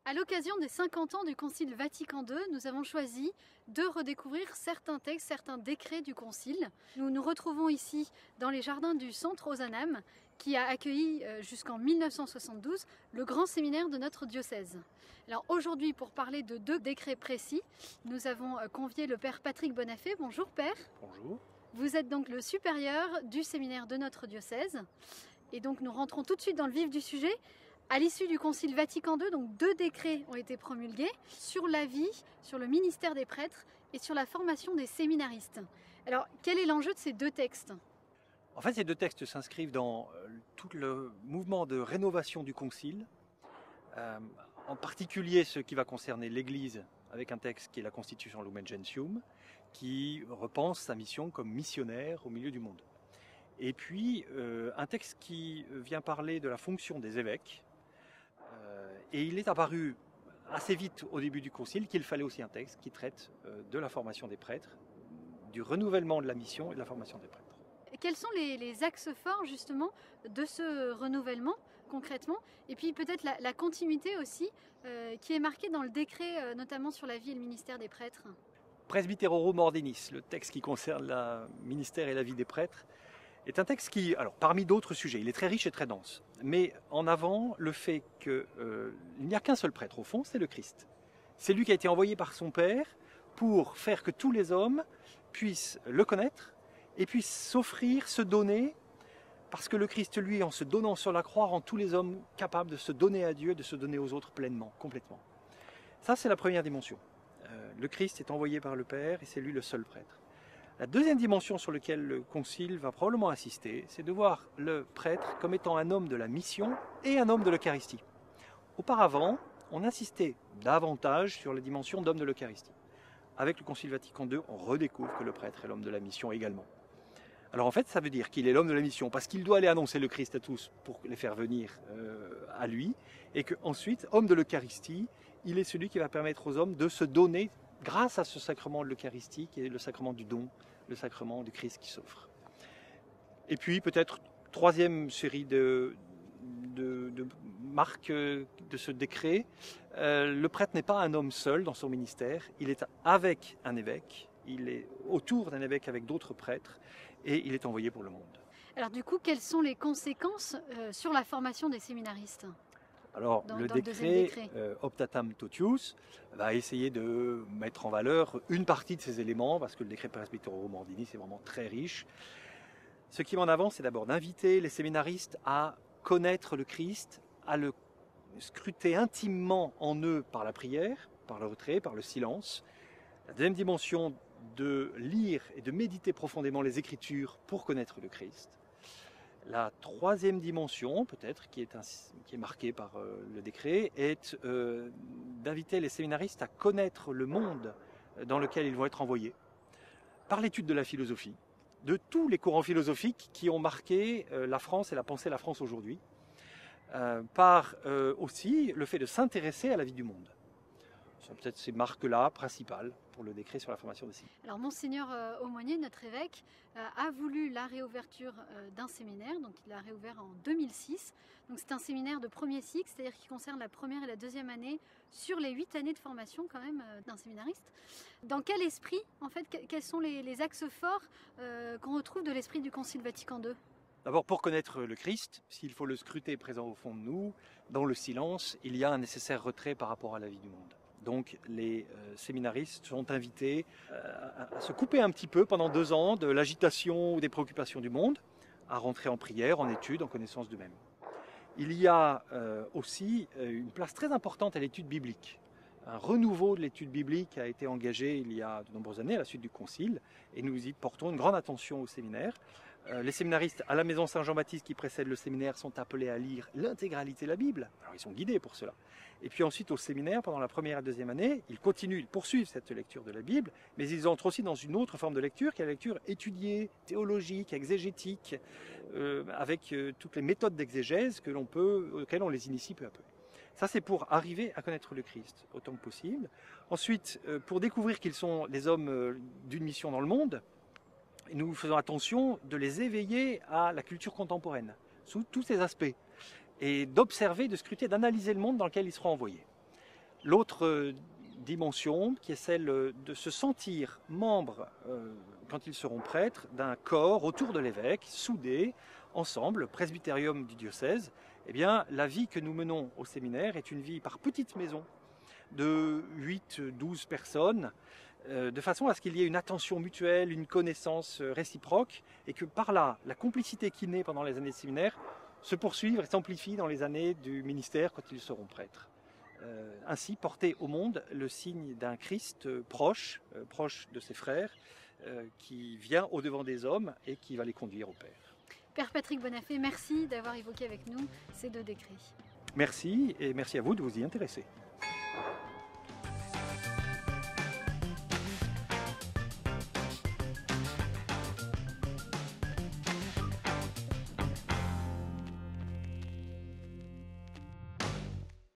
À l'occasion des 50 ans du Concile Vatican II, nous avons choisi de redécouvrir certains textes, certains décrets du Concile. Nous nous retrouvons ici dans les jardins du Centre Ozanam, qui a accueilli jusqu'en 1972 le grand séminaire de notre diocèse. Alors aujourd'hui, pour parler de deux décrets précis, nous avons convié le Père Patrick Bonafé. Bonjour Père. Bonjour. Vous êtes donc le supérieur du séminaire de notre diocèse. Et donc nous rentrons tout de suite dans le vif du sujet. À l'issue du Concile Vatican II, donc 2 décrets ont été promulgués sur la vie, sur le ministère des prêtres et sur la formation des séminaristes. Alors, quel est l'enjeu de ces 2 textes ? En fait, ces 2 textes s'inscrivent dans tout le mouvement de rénovation du Concile, en particulier ce qui va concerner l'Église, avec un texte qui est la Constitution Lumen Gentium, qui repense sa mission comme missionnaire au milieu du monde. Et puis, un texte qui vient parler de la fonction des évêques. Et il est apparu assez vite au début du Concile qu'il fallait aussi un texte qui traite de la formation des prêtres, du renouvellement de la mission et de la formation des prêtres. Quels sont les axes forts justement de ce renouvellement concrètement? Et puis peut-être la continuité aussi qui est marquée dans le décret notamment sur la vie et le ministère des prêtres. Presbyterorum Ordinis, le texte qui concerne le ministère et la vie des prêtres, est un texte qui, alors parmi d'autres sujets, il est très riche et très dense, mais en avant le fait qu'il n'y a qu'un seul prêtre au fond, c'est le Christ. C'est lui qui a été envoyé par son Père pour faire que tous les hommes puissent le connaître et puissent s'offrir, se donner, parce que le Christ, lui, en se donnant sur la croix, rend tous les hommes capables de se donner à Dieu et de se donner aux autres pleinement, complètement. Ça, c'est la première dimension. Le Christ est envoyé par le Père et c'est lui le seul prêtre. La deuxième dimension sur laquelle le Concile va probablement insister, c'est de voir le prêtre comme étant un homme de la mission et un homme de l'Eucharistie. Auparavant, on insistait davantage sur la dimension d'homme de l'Eucharistie. Avec le Concile Vatican II, on redécouvre que le prêtre est l'homme de la mission également. Alors en fait, ça veut dire qu'il est l'homme de la mission parce qu'il doit aller annoncer le Christ à tous pour les faire venir à lui, et qu'ensuite, homme de l'Eucharistie, il est celui qui va permettre aux hommes de se donner grâce à ce sacrement de l'Eucharistie qui est le sacrement du don, le sacrement du Christ qui s'offre. Et puis peut-être troisième série de marques de ce décret, le prêtre n'est pas un homme seul dans son ministère, il est avec un évêque, il est autour d'un évêque avec d'autres prêtres et il est envoyé pour le monde. Alors du coup, quelles sont les conséquences sur la formation des séminaristes ? Alors, le décret Optatam Totius va essayer de mettre en valeur une partie de ces éléments, parce que le décret Presbyterorum Ordinis est vraiment très riche. Ce qui met en avant, c'est d'abord d'inviter les séminaristes à connaître le Christ, à le scruter intimement en eux par la prière, par le retrait, par le silence. La deuxième dimension, de lire et de méditer profondément les Écritures pour connaître le Christ. La troisième dimension, peut-être, qui est marquée par le décret, est d'inviter les séminaristes à connaître le monde dans lequel ils vont être envoyés, par l'étude de la philosophie, de tous les courants philosophiques qui ont marqué la France et la pensée de la France aujourd'hui, par aussi le fait de s'intéresser à la vie du monde. Ce sont peut-être ces marques-là principales pour le décret sur la formation des séminaires. Alors Monseigneur Aumônier, notre évêque, a voulu la réouverture d'un séminaire, donc il l'a réouvert en 2006. Donc c'est un séminaire de premier cycle, c'est-à-dire qui concerne la première et la deuxième année sur les 8 années de formation quand même d'un séminariste. Dans quel esprit, en fait, quels sont les axes forts qu'on retrouve de l'esprit du Concile Vatican II ? D'abord, pour connaître le Christ, s'il faut le scruter présent au fond de nous, dans le silence, il y a un nécessaire retrait par rapport à la vie du monde. Donc les séminaristes sont invités à se couper un petit peu pendant 2 ans de l'agitation ou des préoccupations du monde, à rentrer en prière, en études, en connaissance d'eux-mêmes. Il y a aussi une place très importante à l'étude biblique. Un renouveau de l'étude biblique a été engagé il y a de nombreuses années à la suite du Concile, et nous y portons une grande attention au séminaire. Les séminaristes à la maison Saint-Jean-Baptiste qui précède le séminaire sont appelés à lire l'intégralité de la Bible. Alors ils sont guidés pour cela. Et puis ensuite au séminaire, pendant la première et deuxième année, ils poursuivent cette lecture de la Bible, mais ils entrent aussi dans une autre forme de lecture qui est la lecture étudiée, théologique, exégétique, avec toutes les méthodes d'exégèse auxquelles on les initie peu à peu. Ça, c'est pour arriver à connaître le Christ autant que possible. Ensuite, pour découvrir qu'ils sont les hommes d'une mission dans le monde, nous faisons attention de les éveiller à la culture contemporaine, sous tous ses aspects, et d'observer, de scruter, d'analyser le monde dans lequel ils seront envoyés. L'autre dimension qui est celle de se sentir membre, quand ils seront prêtres, d'un corps autour de l'évêque, soudés, ensemble, presbytérium du diocèse. Eh bien, la vie que nous menons au séminaire est une vie par petites maisons de 8-12 personnes, de façon à ce qu'il y ait une attention mutuelle, une connaissance réciproque, et que par là, la complicité qui naît pendant les années de séminaire se poursuive et s'amplifie dans les années du ministère quand ils seront prêtres. Ainsi porter au monde le signe d'un Christ proche de ses frères, qui vient au-devant des hommes et qui va les conduire au Père. Père Patrick Bonafé, merci d'avoir évoqué avec nous ces deux décrets. Merci, et merci à vous de vous y intéresser.